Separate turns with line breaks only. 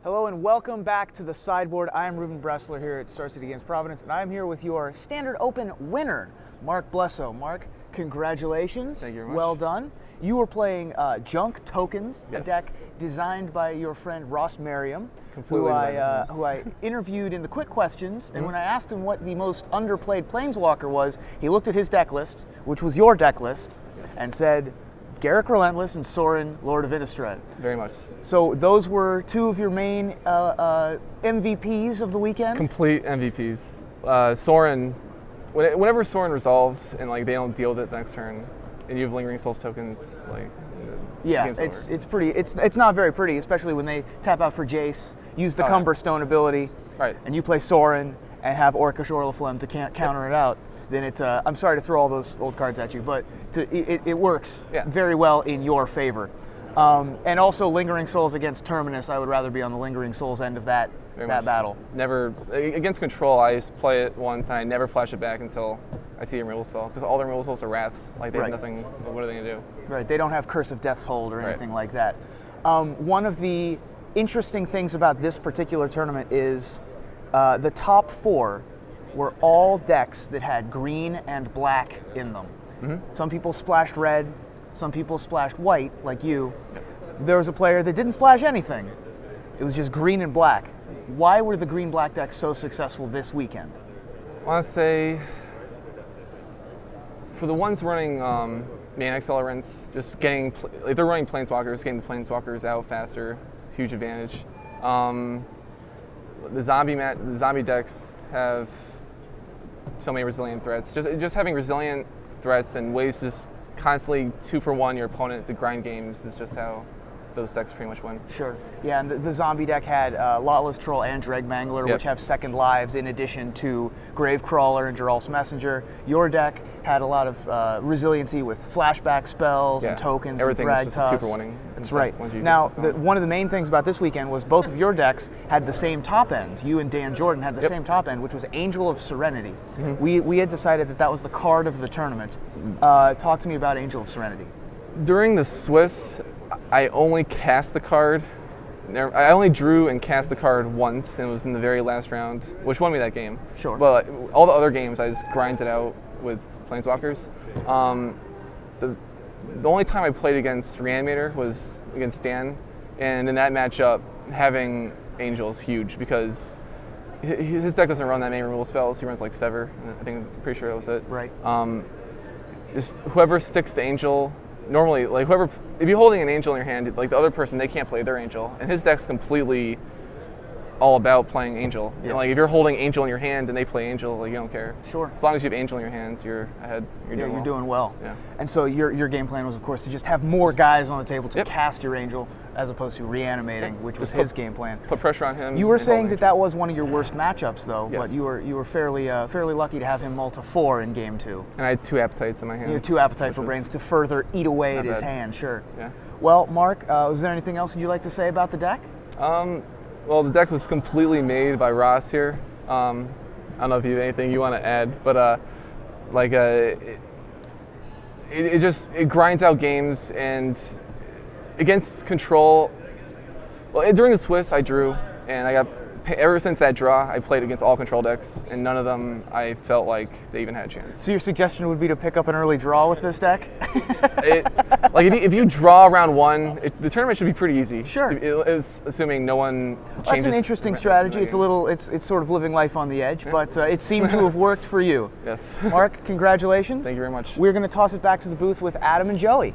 Hello and welcome back to the sideboard. I am Ruben Bressler here at Star City Games Providence, and I am here with your Standard Open winner, Marc Blesso. Marc, congratulations.
Thank you very much.
Well done. You were playing Junk Tokens,
Yes.
a deck designed by your friend Ross Merriam, who
Completely
I interviewed in the quick questions. And when I asked him what the most underplayed Planeswalker was, he looked at his deck list, which was your deck list, and said, Garruk Relentless and Sorin, Lord of Innistrad.
Very much.
So those were two of your main MVPs of the weekend?
Complete MVPs. Sorin, whenever Sorin resolves and like they don't deal with it the next turn, and you have Lingering Souls tokens, like
yeah, it's not very pretty, especially when they tap out for Jace, use the Cumberstone ability,
right,
and you play Sorin and have Orcish Orliflame to counter it out. Then it, I'm sorry to throw all those old cards at you, but it works very well in your favor. And also Lingering Souls against Terminus, I would rather be on the Lingering Souls end of that battle.
Never, against Control, I used to play it once and I never flash it back until I see a removal spell, because all their removal spells are Wraths, like they have nothing, what are they going to do?
Right, they don't have Curse of Death's Hold or anything like that. One of the interesting things about this particular tournament is the top four were all decks that had green and black in them. Some people splashed red, some people splashed white, like you. There was a player that didn't splash anything. It was just green and black. Why were the green-black decks so successful this weekend?
I want to say, for the ones running main accelerants, just getting, if they're running Planeswalkers, getting the Planeswalkers out faster, huge advantage. The zombie decks have so many resilient threats. Just having resilient threats and ways to just constantly 2-for-1 your opponent to grind games is just how those decks pretty much win.
Sure. Yeah, and the zombie deck had Lotless Troll and Dregmangler, which have second lives in addition to Gravecrawler and Geralt's Messenger. Your deck had a lot of resiliency with flashback spells and tokens and Thragtusk.
Everything was just 2-for-1ing.
That's right. Now, one of the main things about this weekend was both of your decks had the same top end. You and Dan Jordan had the same top end, which was Angel of Serenity. We had decided that that was the card of the tournament. Talk to me about Angel of Serenity.
During the Swiss, I only cast the card. I only drew and cast the card once, and it was in the very last round, which won me that game.
Sure.
But all the other games, I just grinded out with Planeswalkers. The only time I played against Reanimator was against Dan, and in that matchup, having Angel is huge because his deck doesn't run that many removal spells. He runs like Sever. I'm pretty sure that was it.
Right.
Just whoever sticks to Angel. Normally, like if you're holding an Angel in your hand, like the other person, they can't play their Angel, and his deck's completely all about playing Angel. And like if you're holding Angel in your hand and they play Angel, like you don't care.
Sure.
As long as you have Angel in your hands, you're ahead. You're
doing well.
Yeah.
And so your game plan was, of course, to just have more guys on the table to cast your Angel, as opposed to reanimating, which was his game plan.
Put pressure on him.
You were saying that was one of your worst matchups, though.
Yes.
But you were fairly lucky to have him mull to 4 in game 2.
And I had 2 appetites in my hand.
You had 2 appetite for brains to further eat away at his hand. Sure.
Yeah.
Well, Marc, was there anything else you'd like to say about the deck?
Well, the deck was completely made by Ross here. I don't know if you have anything you want to add, but it grinds out games, and against Control. Well, during the Swiss, I drew, and I got. Ever since that draw, I played against all Control decks, and none of them I felt like they even had a chance.
So your suggestion would be to pick up an early draw with this deck?
If you draw round 1, the tournament should be pretty easy.
Sure.
It's assuming no one changes.
That's an interesting strategy. It's sort of living life on the edge, but it seemed to have worked for you.
Yes.
Marc, congratulations.
Thank you very much.
We're going to toss it back to the booth with Adam and Joey.